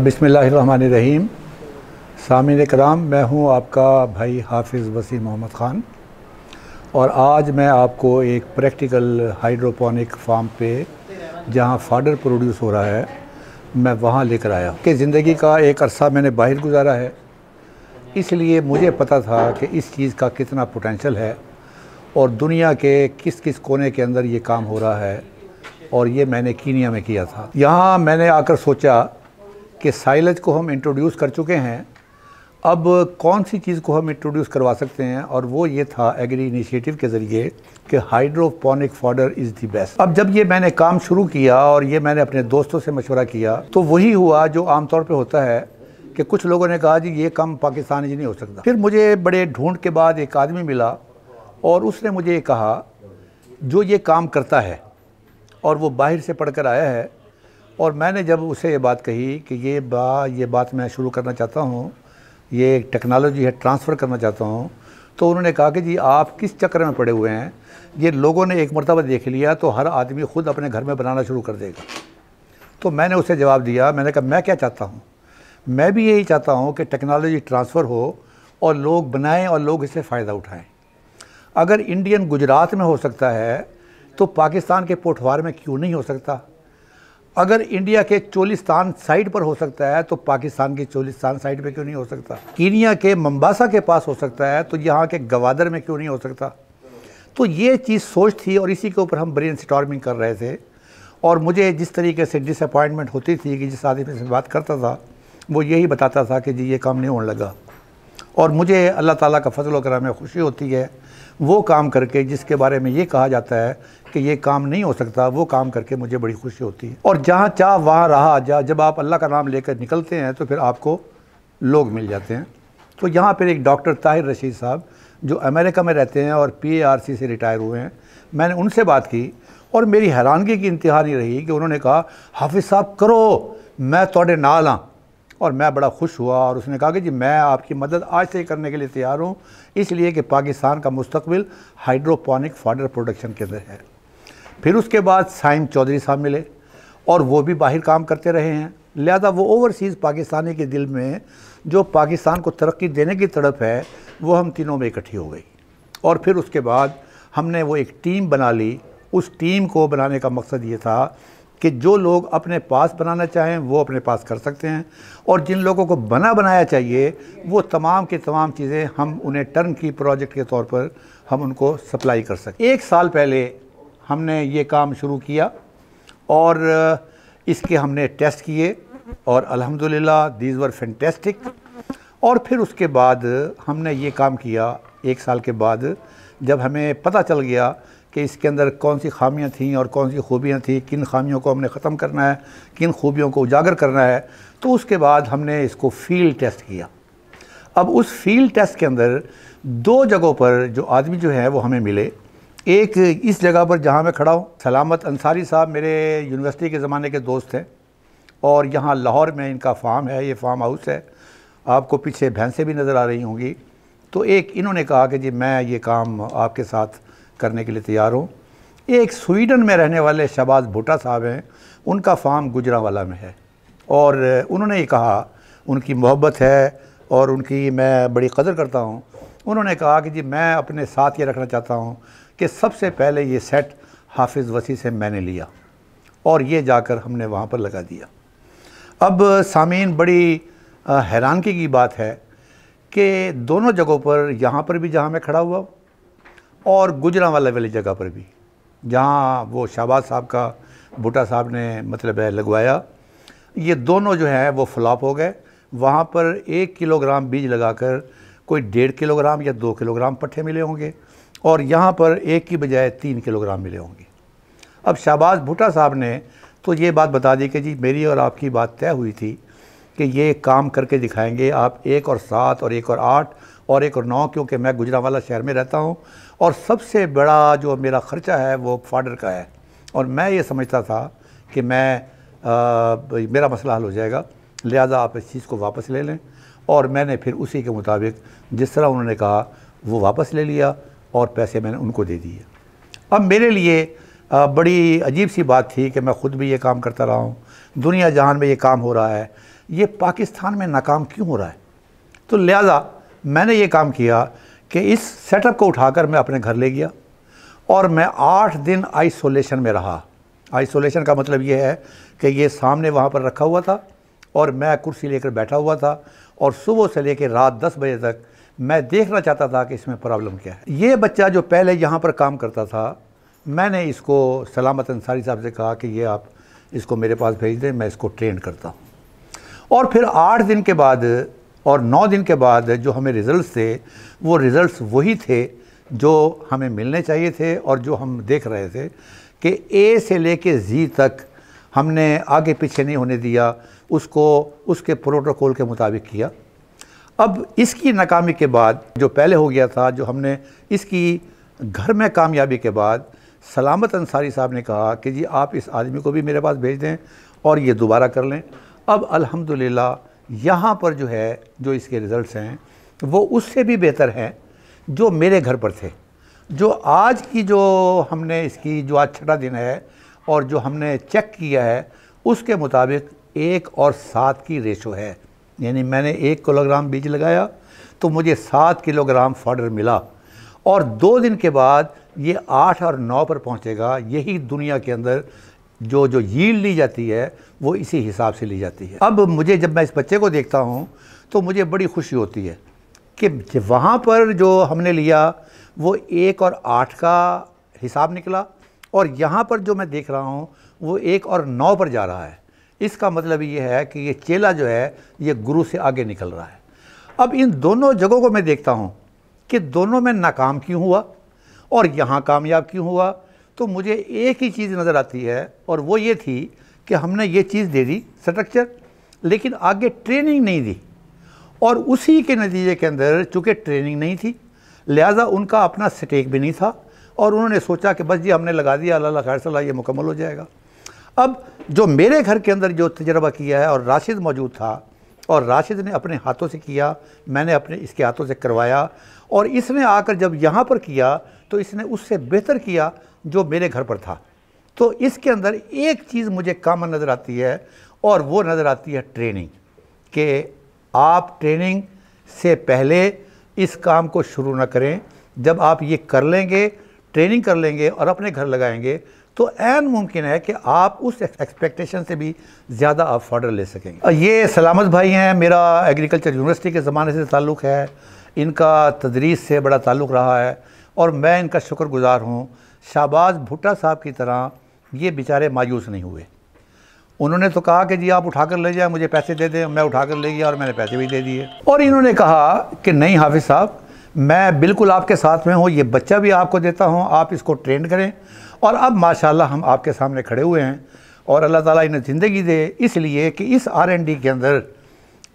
बिस्मिल्लाहिर्रहमानिर्रहीम। सामीन कराम, मैं हूं आपका भाई हाफिज़ वसीम मोहम्मद ख़ान और आज मैं आपको एक प्रैक्टिकल हाइड्रोपोनिक फार्म पे जहां फाडर प्रोड्यूस हो रहा है मैं वहां लेकर आया हूं कि ज़िंदगी का एक अरसा मैंने बाहर गुजारा है, इसलिए मुझे पता था कि इस चीज़ का कितना पोटेंशियल है और दुनिया के किस किस कोने के अंदर ये काम हो रहा है। और ये मैंने कीनिया में किया था। यहाँ मैंने आकर सोचा कि साइलेज को हम इंट्रोड्यूस कर चुके हैं, अब कौन सी चीज़ को हम इंट्रोड्यूस करवा सकते हैं, और वो ये था एग्री इनिशिएटिव के ज़रिए कि hydroponic fodder is the best. अब जब ये मैंने काम शुरू किया और ये मैंने अपने दोस्तों से मशवरा किया तो वही हुआ जो आमतौर पे होता है कि कुछ लोगों ने कहा जी ये काम पाकिस्तान ही नहीं हो सकता। फिर मुझे बड़े ढूंढ के बाद एक आदमी मिला और उसने मुझे ये कहा जो ये काम करता है और वो बाहर से पढ़कर आया है, और मैंने जब उसे ये बात कही कि ये बात मैं शुरू करना चाहता हूँ, ये टेक्नोलॉजी है ट्रांसफ़र करना चाहता हूँ, तो उन्होंने कहा कि जी आप किस चक्कर में पड़े हुए हैं, ये लोगों ने एक मरतबा देख लिया तो हर आदमी ख़ुद अपने घर में बनाना शुरू कर देगा। तो मैंने उसे जवाब दिया, मैंने कहा मैं क्या चाहता हूँ, मैं भी यही चाहता हूँ कि टेक्नोलॉजी ट्रांसफ़र हो और लोग बनाएँ और लोग इससे फ़ायदा उठाएँ। अगर इंडियन गुजरात में हो सकता है तो पाकिस्तान के पोठवार में क्यों नहीं हो सकता? अगर इंडिया के चोलिस्तान साइड पर हो सकता है तो पाकिस्तान की चोलिस्तान साइड पे क्यों नहीं हो सकता? कीनिया के मंबासा के पास हो सकता है तो यहाँ के गवादर में क्यों नहीं हो सकता? तो ये चीज़ सोच थी और इसी के ऊपर हम ब्रेन स्टॉर्मिंग कर रहे थे। और मुझे जिस तरीके से डिसअपॉइंटमेंट होती थी कि जिस आदमी से बात करता था वो यही बताता था कि जी ये काम नहीं होने लगा, और मुझे अल्लाह ताला का फजल व करम में खुशी होती है वो काम करके जिसके बारे में ये कहा जाता है कि ये काम नहीं हो सकता, वो काम करके मुझे बड़ी खुशी होती है। और जहाँ चाह वहाँ रहा, जब आप अल्लाह का नाम लेकर निकलते हैं तो फिर आपको लोग मिल जाते हैं। तो यहाँ पर एक डॉक्टर ताहिर रशीद साहब जो अमेरिका में रहते हैं और PARC से रिटायर हुए हैं, मैंने उनसे बात की और मेरी हैरानगी की इंतहा नहीं रही कि उन्होंने कहा हाफिज़ साहब करो, मैं तोड़े नाल हाँ। और मैं बड़ा खुश हुआ और उसने कहा कि जी मैं आपकी मदद आज से ही करने के लिए तैयार हूँ, इसलिए कि पाकिस्तान का मुस्तकबिल हाइड्रोपोनिक फॉडर प्रोडक्शन के अंदर है। फिर उसके बाद साइम चौधरी साहब मिले और वो भी बाहर काम करते रहे हैं, लिहाजा वो ओवरसीज़ पाकिस्तानी के दिल में जो पाकिस्तान को तरक्की देने की तड़प है वो हम तीनों में इकट्ठी हो गई। और फिर उसके बाद हमने वो एक टीम बना ली। उस टीम को बनाने का मकसद ये था कि जो लोग अपने पास बनाना चाहें वो अपने पास कर सकते हैं, और जिन लोगों को बनाया चाहिए वो तमाम की तमाम चीज़ें हम उन्हें टर्न की प्रोजेक्ट के तौर पर हम उनको सप्लाई कर सकें। 1 साल पहले हमने ये काम शुरू किया और इसके हमने टेस्ट किए और अल्हम्दुलिल्लाह दीज वर फैंटास्टिक। और फिर उसके बाद हमने ये काम किया 1 साल के बाद, जब हमें पता चल गया कि इसके अंदर कौन सी खामियां थीं और कौन सी खूबियां थीं, किन खामियों को हमने ख़त्म करना है, किन खूबियों को उजागर करना है, तो उसके बाद हमने इसको फील्ड टेस्ट किया। अब उस फील्ड टेस्ट के अंदर 2 जगहों पर जो आदमी जो है वो हमें मिले। एक इस जगह पर जहाँ मैं खड़ा हूँ, सलामत अंसारी साहब मेरे यूनिवर्सिटी के ज़माने के दोस्त हैं और यहाँ लाहौर में इनका फार्म है, ये फार्म हाउस है, आपको पीछे भैंसें भी नज़र आ रही होंगी। तो एक इन्होंने कहा कि जी मैं ये काम आपके साथ करने के लिए तैयार हूँ। एक स्वीडन में रहने वाले शहबाज भुट्टा साहब हैं, उनका फार्म गुजरांवाला में है और उन्होंने ये कहा, उनकी मोहब्बत है और उनकी मैं बड़ी कदर करता हूँ, उन्होंने कहा कि जी मैं अपने साथ ये रखना चाहता हूँ कि सबसे पहले ये सेट हाफिज़ वसी से मैंने लिया और ये जाकर हमने वहाँ पर लगा दिया। अब सामीन बड़ी हैरानगी की बात है कि दोनों जगहों पर, यहाँ पर भी जहाँ मैं खड़ा हुआ और गुजरांवाला वाली जगह पर भी जहाँ वो शहबाज साहब का भुट्टा साहब ने मतलब है लगवाया, ये दोनों जो हैं वो फ्लॉप हो गए। वहाँ पर 1 किलोग्राम बीज लगाकर कोई 1.5 किलोग्राम या 2 किलोग्राम पट्ठे मिले होंगे और यहाँ पर 1 की बजाय 3 किलोग्राम मिले होंगे। अब शहबाज भुट्टा साहब ने तो ये बात बता दी कि जी मेरी और आपकी बात तय हुई थी कि ये काम करके दिखाएंगे आप 1 और 7 और 1 और 8 और 1 और 9, क्योंकि मैं गुजरांवाला शहर में रहता हूँ और सबसे बड़ा जो मेरा ख़र्चा है वो फॉडर का है, और मैं ये समझता था कि मेरा मसला हल हो जाएगा, लिहाजा आप इस चीज़ को वापस ले लें। और मैंने फिर उसी के मुताबिक जिस तरह उन्होंने कहा वो वापस ले लिया और पैसे मैंने उनको दे दिए। अब मेरे लिए बड़ी अजीब सी बात थी कि मैं ख़ुद भी ये काम करता रहा हूँ, दुनिया जहान में ये काम हो रहा है, ये पाकिस्तान में नाकाम क्यों हो रहा है। तो लिहाजा मैंने ये काम किया कि इस सेटअप को उठाकर मैं अपने घर ले गया और मैं 8 दिन आइसोलेशन में रहा। आइसोलेशन का मतलब ये है कि ये सामने वहाँ पर रखा हुआ था और मैं कुर्सी लेकर बैठा हुआ था और सुबह से लेकर रात 10 बजे तक मैं देखना चाहता था कि इसमें प्रॉब्लम क्या है। ये बच्चा जो पहले यहाँ पर काम करता था, मैंने इसको सलामत अंसारी साहब से कहा कि ये आप इसको मेरे पास भेज दें, मैं इसको ट्रेन करता हूँ। और फिर 8 दिन के बाद और 9 दिन के बाद जो हमें रिज़ल्ट्स थे, वो रिज़ल्ट्स वही थे जो हमें मिलने चाहिए थे और जो हम देख रहे थे कि ए से लेके जी तक हमने आगे पीछे नहीं होने दिया, उसको उसके प्रोटोकॉल के मुताबिक किया। अब इसकी नाकामी के बाद जो पहले हो गया था, जो हमने इसकी घर में कामयाबी के बाद सलामत अंसारी साहब ने कहा कि जी आप इस आदमी को भी मेरे पास भेज दें और ये दोबारा कर लें। अब अल्हम्दुलिल्लाह यहाँ पर जो है, जो इसके रिज़ल्ट्स हैं वो उससे भी बेहतर हैं जो मेरे घर पर थे। जो आज की जो हमने इसकी जो आज 6वां दिन है और जो हमने चेक किया है उसके मुताबिक 1 और 7 की रेशो है। यानी मैंने 1 किलोग्राम बीज लगाया तो मुझे 7 किलोग्राम फॉडर मिला और 2 दिन के बाद ये 8 और 9 पर पहुंचेगा। यही दुनिया के अंदर जो यील्ड ली जाती है वो इसी हिसाब से ली जाती है। अब मुझे जब मैं इस बच्चे को देखता हूँ तो मुझे बड़ी खुशी होती है कि वहाँ पर जो हमने लिया वो 1 और 8 का हिसाब निकला और यहाँ पर जो मैं देख रहा हूँ वो 1 और 9 पर जा रहा है। इसका मतलब ये है कि ये चेला जो है ये गुरु से आगे निकल रहा है। अब इन दोनों जगहों को मैं देखता हूँ कि दोनों में नाकाम क्यों हुआ और यहाँ कामयाब क्यों हुआ। तो मुझे एक ही चीज़ नज़र आती है और वो ये थी कि हमने ये चीज़ दे दी स्ट्रक्चर, लेकिन आगे ट्रेनिंग नहीं दी और उसी के नतीजे के अंदर चूँकि ट्रेनिंग नहीं थी लिहाजा उनका अपना स्टेक भी नहीं था और उन्होंने सोचा कि बस जी हमने लगा दिया, अल्लाह खैर सलाह ये मुकम्मल हो जाएगा। अब जो मेरे घर के अंदर जो तजर्बा किया है और राशिद मौजूद था और राशिद ने अपने हाथों से किया, मैंने अपने इसके हाथों से करवाया और इसने आकर जब यहाँ पर किया तो इसने उससे बेहतर किया जो मेरे घर पर था। तो इसके अंदर एक चीज़ मुझे कॉमन नज़र आती है और वो नज़र आती है ट्रेनिंग, कि आप ट्रेनिंग से पहले इस काम को शुरू ना करें। जब आप ये कर लेंगे, ट्रेनिंग कर लेंगे और अपने घर लगाएंगे तो ऐन मुमकिन है कि आप उस एक्सपेक्टेशन से भी ज़्यादा आप फॉर्डर ले सकेंगे। ये सलामत भाई हैं, मेरा एग्रीकल्चर यूनिवर्सिटी के ज़माने से ताल्लुक़ है, इनका तदरीस से बड़ा ताल्लुक़ रहा है और मैं इनका शुक्रगुज़ार हूँ। शाहबाज भुट्टा साहब की तरह ये बेचारे मायूस नहीं हुए। उन्होंने तो कहा कि जी आप उठाकर ले जाए, मुझे पैसे दे दें। मैं उठाकर ले गया और मैंने पैसे भी दे दिए और इन्होंने कहा कि नहीं हाफिज़ साहब, मैं बिल्कुल आपके साथ में हूँ, ये बच्चा भी आपको देता हूँ, आप इसको ट्रेन करें। और अब माशाल्लाह हम आपके सामने खड़े हुए हैं और अल्लाह ताला इन्हें ज़िंदगी दे, इसलिए कि इस R&D के अंदर,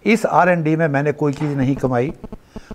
इस R&D में मैंने कोई चीज़ नहीं कमाई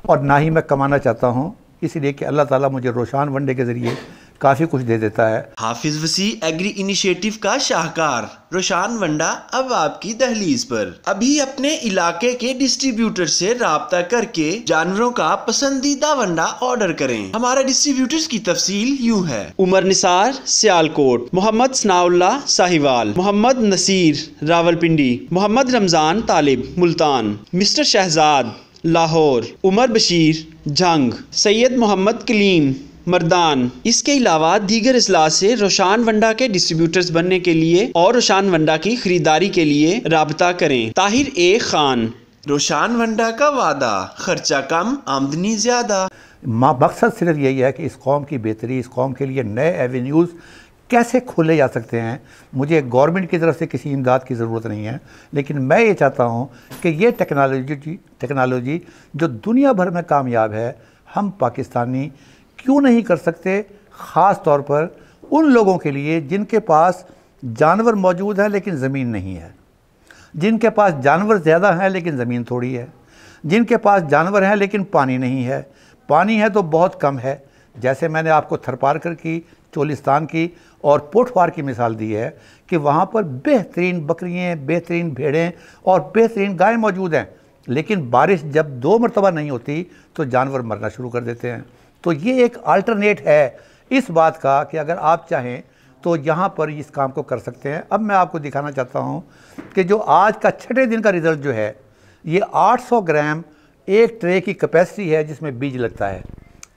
और ना ही मैं कमाना चाहता हूँ, इसलिए कि अल्लाह ताला मुझे रोशान वनडे के ज़रिए काफ़ी कुछ दे देता है। हाफिज वसी एग्री इनिशिएटिव का शाहकार रोशान वंडा अब आपकी दहलीज पर। अभी अपने इलाके के डिस्ट्रीब्यूटर से राब्ता करके जानवरों का पसंदीदा वंडा ऑर्डर करें। हमारे डिस्ट्रीब्यूटर्स की तफसील यूँ है: उमर निसार सियालकोट, मोहम्मद सनाउल्लाह साहिवाल, मोहम्मद नसीर रावलपिंडी, मोहम्मद रमजान तालिब मुल्तान, मिस्टर शहजाद लाहौर, उमर बशीर जंग, सैयद मोहम्मद कलीम मर्दान। इसके अलावा दीगर अजला से रोशान वंडा के डिस्ट्रीब्यूटर्स बनने के लिए और रोशान वंडा की खरीदारी के लिए राब्ता करें। ताहिर ए खान। रोशान वंडा का वादा, खर्चा कम आमदनी ज़्यादा। मकसद सिर्फ यही है कि इस कौम की बेहतरी, इस कौम के लिए नए एवेन्यूज़ कैसे खोले जा सकते हैं। मुझे गवर्नमेंट की तरफ से किसी इमदाद की ज़रूरत नहीं है, लेकिन मैं ये चाहता हूँ कि ये टेक्नोलॉजी जो दुनिया भर में कामयाब है, हम पाकिस्तानी क्यों नहीं कर सकते। ख़ास तौर पर उन लोगों के लिए जिनके पास जानवर मौजूद है लेकिन ज़मीन नहीं है, जिनके पास जानवर ज़्यादा हैं लेकिन ज़मीन थोड़ी है, जिनके पास जानवर हैं लेकिन पानी नहीं है। पानी है तो बहुत कम है, जैसे मैंने आपको थरपारकर की, चोलिस्तान की और पोठवार की मिसाल दी है कि वहाँ पर बेहतरीन बकरियाँ, बेहतरीन भेड़ें और बेहतरीन गाय मौजूद हैं, लेकिन बारिश जब 2 मरतबा नहीं होती तो जानवर मरना शुरू कर देते हैं। तो ये एक अल्टरनेट है इस बात का कि अगर आप चाहें तो यहाँ पर इस काम को कर सकते हैं। अब मैं आपको दिखाना चाहता हूँ कि जो आज का छठे दिन का रिज़ल्ट जो है, ये 800 ग्राम एक ट्रे की कैपेसिटी है जिसमें बीज लगता है।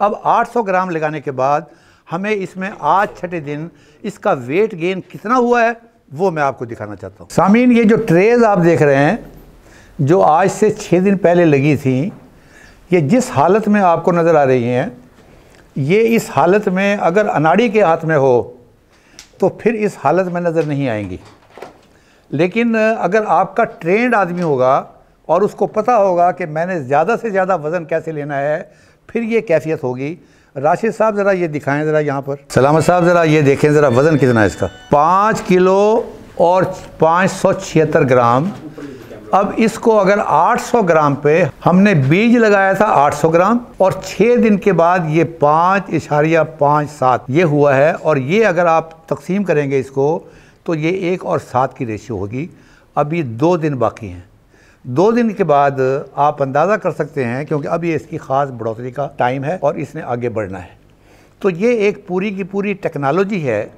अब 800 ग्राम लगाने के बाद हमें इसमें आज छठे दिन इसका वेट गेन कितना हुआ है वो मैं आपको दिखाना चाहता हूँ। सामीन, ये जो ट्रेज़ आप देख रहे हैं जो आज से 6 दिन पहले लगी थी, ये जिस हालत में आपको नज़र आ रही हैं, ये इस हालत में अगर अनाड़ी के हाथ में हो तो फिर इस हालत में नज़र नहीं आएंगी। लेकिन अगर आपका ट्रेंड आदमी होगा और उसको पता होगा कि मैंने ज़्यादा से ज़्यादा वज़न कैसे लेना है, फिर ये कैफियत होगी। राशिद साहब ज़रा ये दिखाएं, ज़रा यहाँ पर सलामत साहब ज़रा ये देखें ज़रा वज़न कितना है इसका, 5 किलो और 576 ग्राम। अब इसको अगर 800 ग्राम पे हमने बीज लगाया था 800 ग्राम और 6 दिन के बाद ये 5.57 ये हुआ है। और ये अगर आप तकसीम करेंगे इसको तो ये 1 और 7 की रेशियो होगी। अभी 2 दिन बाकी हैं। 2 दिन के बाद आप अंदाज़ा कर सकते हैं, क्योंकि अब ये इसकी ख़ास बढ़ोतरी का टाइम है और इसने आगे बढ़ना है। तो ये एक पूरी की पूरी टेक्नोलॉजी है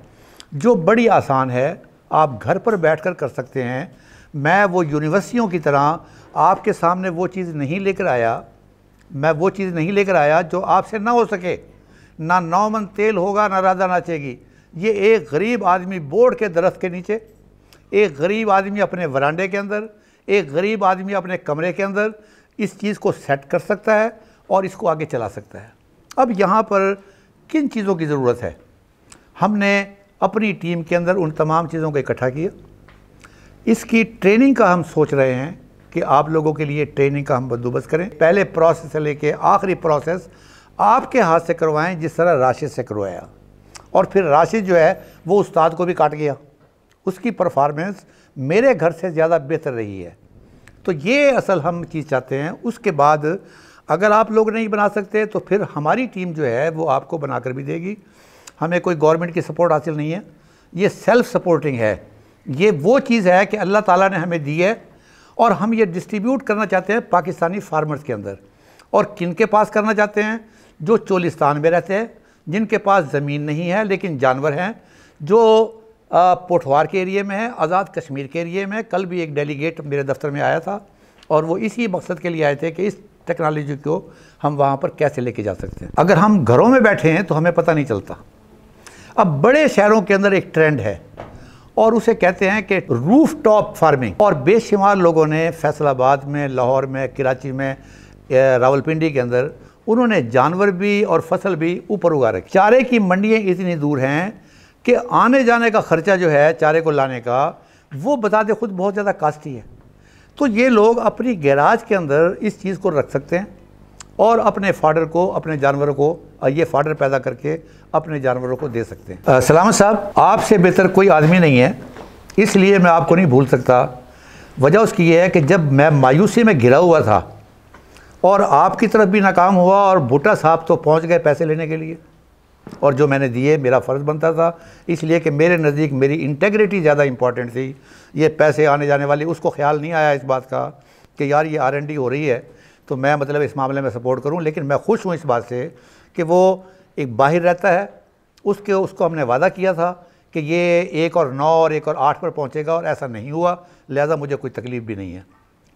जो बड़ी आसान है, आप घर पर बैठकर कर सकते हैं। मैं वो यूनिवर्सिटियों की तरह आपके सामने वो चीज़ नहीं लेकर आया, मैं वो चीज़ नहीं लेकर आया जो आपसे ना हो सके। ना 9 मन तेल होगा, ना राधा नाचेगी। ये एक गरीब आदमी बोर्ड के दरख्त के नीचे, एक गरीब आदमी अपने वरांडे के अंदर, एक गरीब आदमी अपने कमरे के अंदर इस चीज़ को सेट कर सकता है और इसको आगे चला सकता है। अब यहाँ पर किन चीज़ों की ज़रूरत है? हमने अपनी टीम के अंदर उन तमाम चीज़ों को इकट्ठा किया। इसकी ट्रेनिंग का हम सोच रहे हैं कि आप लोगों के लिए ट्रेनिंग का हम बंदोबस्त करें। पहले प्रोसेस से लेके आखिरी प्रोसेस आपके हाथ से करवाएं जिस तरह राशिद से करवाया। और फिर राशिद जो है वो उस्ताद को भी काट गया, उसकी परफॉर्मेंस मेरे घर से ज़्यादा बेहतर रही है। तो ये असल हम चीज़ चाहते हैं। उसके बाद अगर आप लोग नहीं बना सकते तो फिर हमारी टीम जो है वो आपको बना कर भी देगी। हमें कोई गवर्नमेंट की सपोर्ट हासिल नहीं है, ये सेल्फ़ सपोर्टिंग है। ये वो चीज़ है कि अल्लाह ताला ने हमें दी है और हम ये डिस्ट्रीब्यूट करना चाहते हैं पाकिस्तानी फार्मर्स के अंदर। और किन के पास करना चाहते हैं? जो चोलिस्तान में रहते हैं, जिनके पास ज़मीन नहीं है लेकिन जानवर हैं, जो पोठवार के एरिए में है, आज़ाद कश्मीर के एरिए में। कल भी एक डेलीगेट मेरे दफ्तर में आया था और वो इसी मकसद के लिए आए थे कि इस टेक्नोलॉजी को हम वहाँ पर कैसे लेके जा सकते हैं। अगर हम घरों में बैठे हैं तो हमें पता नहीं चलता। अब बड़े शहरों के अंदर एक ट्रेंड है और उसे कहते हैं कि रूफ टॉप फार्मिंग। और बेशुमार लोगों ने फैसलाबाद में, लाहौर में, कराची में, रावलपिंडी के अंदर उन्होंने जानवर भी और फसल भी ऊपर उगा रखी। चारे की मंडियाँ इतनी दूर हैं कि आने जाने का ख़र्चा जो है चारे को लाने का, वो बता दे खुद बहुत ज़्यादा कास्टली है। तो ये लोग अपनी गैराज के अंदर इस चीज़ को रख सकते हैं और अपने फाडर को, अपने जानवरों को, ये फाडर पैदा करके अपने जानवरों को दे सकते हैं। सलामत साहब, आपसे बेहतर कोई आदमी नहीं है, इसलिए मैं आपको नहीं भूल सकता। वजह उसकी ये है कि जब मैं मायूसी में घिरा हुआ था और आपकी तरफ भी नाकाम हुआ और भुट्टा साहब तो पहुंच गए पैसे लेने के लिए, और जो मैंने दिए मेरा फ़र्ज़ बनता था, इसलिए कि मेरे नज़दीक मेरी इंटेग्रिटी ज़्यादा इंपॉर्टेंट थी। ये पैसे आने जाने वाली, उसको ख्याल नहीं आया इस बात का कि यार ये R&D हो रही है तो मैं मतलब इस मामले में सपोर्ट करूं। लेकिन मैं खुश हूं इस बात से कि वो एक बाहर रहता है, उसको हमने वादा किया था कि ये 1 और 9 और 1 और 8 पर पहुंचेगा और ऐसा नहीं हुआ, लिहाजा मुझे कोई तकलीफ़ भी नहीं है।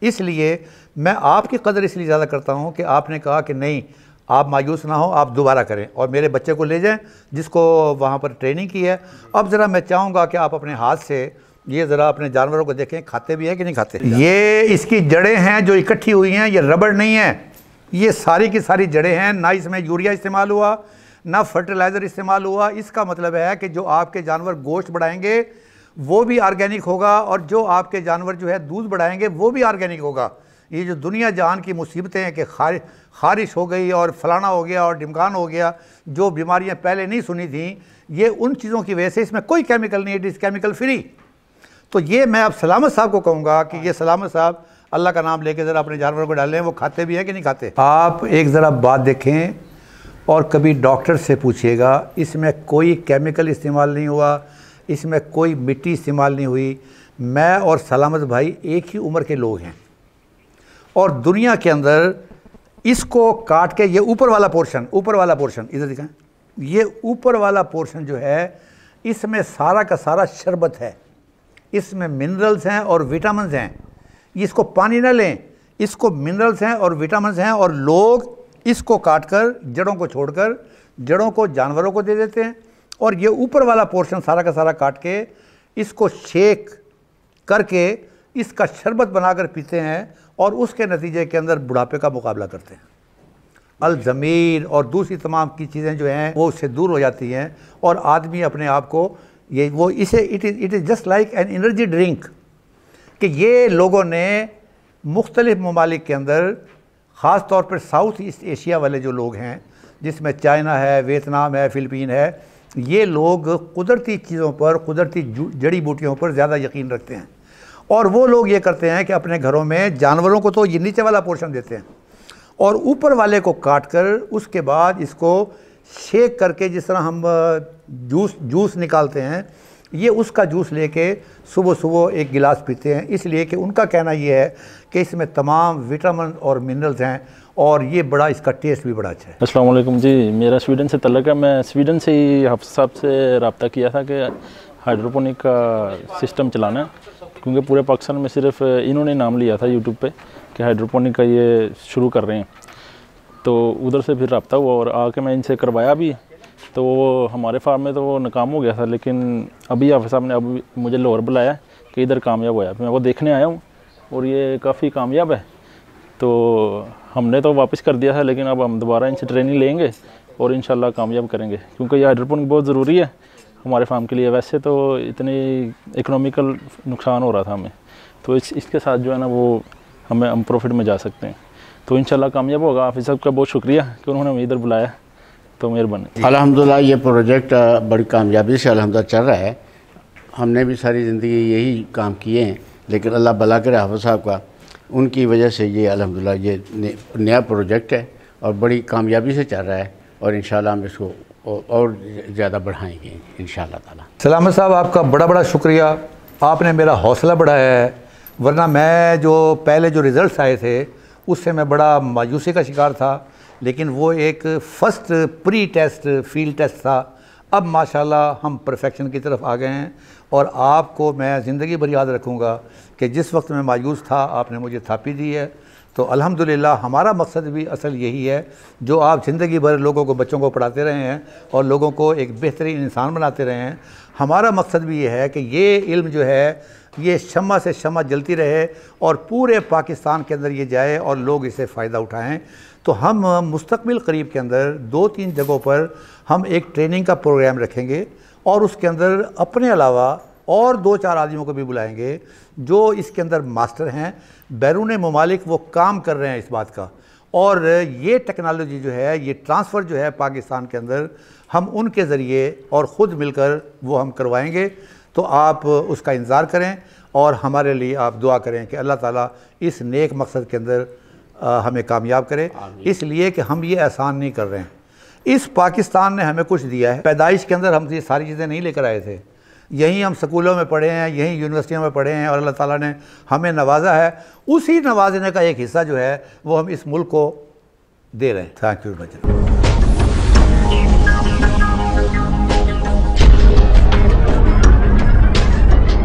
इसलिए मैं आपकी कदर इसलिए ज़्यादा करता हूं कि आपने कहा कि नहीं, आप मायूस ना हो, आप दोबारा करें और मेरे बच्चे को ले जाएं जिसको वहाँ पर ट्रेनिंग की है। अब ज़रा मैं चाहूँगा कि आप अपने हाथ से ये ज़रा अपने जानवरों को देखें, खाते भी हैं कि नहीं खाते। ये इसकी जड़ें हैं जो इकट्ठी हुई हैं, ये रबड़ नहीं है, ये सारी की सारी जड़ें हैं। ना इसमें यूरिया इस्तेमाल हुआ, ना फर्टिलाइज़र इस्तेमाल हुआ। इसका मतलब है कि जो आपके जानवर गोश्त बढ़ाएंगे वो भी ऑर्गेनिक होगा और जो आपके जानवर जो है दूध बढ़ाएंगे वो भी ऑर्गेनिक होगा। ये जो दुनिया जहान की मुसीबतें हैं कि खारिश हो गई और फलाना हो गया और ढिमकान हो गया, जो बीमारियां पहले नहीं सुनी थी, ये उन चीज़ों की वजह से, इसमें कोई केमिकल नहीं है, इट इज़ केमिकल फ्री। तो ये मैं अब सलामत साहब को कहूँगा कि ये सलामत साहब अल्लाह का नाम लेके ज़रा अपने जानवरों को डालें। वो खाते भी हैं कि नहीं खाते। आप एक ज़रा बात देखें और कभी डॉक्टर से पूछिएगा, इसमें कोई केमिकल इस्तेमाल नहीं हुआ, इसमें कोई मिट्टी इस्तेमाल नहीं हुई। मैं और सलामत भाई एक ही उम्र के लोग हैं और दुनिया के अंदर इसको काट के ये ऊपर वाला पोर्शन इधर दिखाएं, ये ऊपर वाला पोर्शन जो है इसमें सारा का सारा शरबत है, इसमें मिनरल्स हैं और विटामिन्स हैं। इसको पानी ना लें, इसको मिनरल्स हैं और विटामिन्स हैं, और लोग इसको काटकर जड़ों को छोड़कर जड़ों को जानवरों को दे देते हैं, और ये ऊपर वाला पोर्शन सारा का सारा काट के इसको शेक करके इसका शरबत बनाकर पीते हैं, और उसके नतीजे के अंदर बुढ़ापे का मुकाबला करते हैं। अल्ज़मीर और दूसरी तमाम की चीज़ें जो हैं वो उससे दूर हो जाती हैं, और आदमी अपने आप को ये वो इसे it is just like an energy drink, कि ये लोगों ने मुख्तलिफ़ ममालिक के अंदर ख़ास तौर पर साउथ ईस्ट एशिया वाले जो लोग हैं, जिसमें चाइना है, वियतनाम है, फ़िलिपीन है, ये लोग कुदरती चीज़ों पर, कुदरती जड़ी बूटियों पर ज़्यादा यकीन रखते हैं। और वो लोग ये करते हैं कि अपने घरों में जानवरों को तो ये नीचे वाला पोर्शन देते हैं, और ऊपर वाले को काट कर उसके बाद इसको शेक करके, जिस तरह हम जूस निकालते हैं, ये उसका जूस लेके सुबह सुबह एक गिलास पीते हैं, इसलिए कि उनका कहना ये है कि इसमें तमाम विटामिन और मिनरल्स हैं, और ये बड़ा, इसका टेस्ट भी बड़ा अच्छा है। अस्सलाम वालेकुम जी, मेरा स्वीडन से तल्लुक़ है। मैं स्वीडन से ही हाफ़िज़ साहब से रब्ता किया था कि हाइड्रोपोनिक का सिस्टम चलाना है, क्योंकि पूरे पाकिस्तान में सिर्फ इन्होंने नाम लिया था यूट्यूब पे कि हाइड्रोपोनिक का ये शुरू कर रहे हैं। तो उधर से फिर रब्ता हुआ और आके मैं इनसे करवाया भी, तो वो हमारे फार्म में तो वो नाकाम हो गया था, लेकिन अभी हाफ़िज़ साहब ने अब मुझे लाहौर बुलाया कि इधर कामयाब हुआ। मैं वो देखने आया हूँ और ये काफ़ी कामयाब है। तो हमने तो वापस कर दिया था, लेकिन अब हम दोबारा इनसे ट्रेनिंग लेंगे और इंशाल्लाह कामयाब करेंगे, क्योंकि ये हाइड्रोपोनिक बहुत ज़रूरी है हमारे फार्म के लिए। वैसे तो इतनी इकोनॉमिकल नुकसान हो रहा था हमें, तो इसके साथ जो है ना वो हम प्रॉफिट में जा सकते हैं। तो इंशाल्लाह कामयाब होगा। हाफ़िज़ साहब का बहुत शुक्रिया कि उन्होंने हमें इधर बुलाया, तो मेहरबानी। अल्हम्दुलिल्लाह ये प्रोजेक्ट बड़ी कामयाबी से अल्हम्दुलिल्लाह चल रहा है। हमने भी सारी ज़िंदगी यही काम किए हैं, लेकिन अल्लाह भला करे हाफ़िज़ साहब का, उनकी वजह से ये अल्हम्दुलिल्लाह ये नया प्रोजेक्ट है और बड़ी कामयाबी से चल रहा है, और इंशाल्लाह हम इसको और ज़्यादा बढ़ाएंगे इंशाल्लाह ताला। सलामत साहब, आपका बड़ा बड़ा शुक्रिया, आपने मेरा हौसला बढ़ाया है, वरना मैं जो पहले जो रिज़ल्ट्स आए थे उससे मैं बड़ा मायूसी का शिकार था, लेकिन वो एक first pretest field test था। अब माशाल्लाह हम परफेक्शन की तरफ आ गए हैं, और आपको मैं ज़िंदगी भर याद रखूँगा कि जिस वक्त मैं मायूस था आपने मुझे थापी दी है। तो अल्हम्दुलिल्लाह हमारा मकसद भी असल यही है, जो आप ज़िंदगी भर लोगों को, बच्चों को पढ़ाते रहे हैं और लोगों को एक बेहतरीन इंसान बनाते रहे हैं। हमारा मकसद भी ये है कि ये इल्म जो है ये शम्मा से शम्मा जलती रहे और पूरे पाकिस्तान के अंदर ये जाए और लोग इससे फ़ायदा उठाएं। तो हम मुस्तकबिल करीब के अंदर 2-3 जगहों पर हम एक ट्रेनिंग का प्रोग्राम रखेंगे, और उसके अंदर अपने अलावा और 2-4 आदमियों को भी बुलाएंगे जो इसके अंदर मास्टर हैं, बैरून ममालिक वो काम कर रहे हैं इस बात का, और ये टेक्नोलॉजी जो है, ये ट्रांसफ़र जो है पाकिस्तान के अंदर हम उनके ज़रिए और ख़ुद मिलकर वो हम करवाएंगे। तो आप उसका इंतज़ार करें और हमारे लिए आप दुआ करें कि अल्लाह ताला इस नेक मकसद के अंदर हमें कामयाब करे, इसलिए कि हम ये एहसान नहीं कर रहे हैं। इस पाकिस्तान ने हमें कुछ दिया है, पैदाइश के अंदर हम ये सारी चीज़ें नहीं लेकर आए थे, यहीं हम स्कूलों में पढ़े हैं, यहीं यूनिवर्सिटियों में पढ़े हैं, और अल्लाह ताला ने हमें नवाजा है। उसी नवाजने का एक हिस्सा जो है वो हम इस मुल्क को दे रहे हैं। Thank you.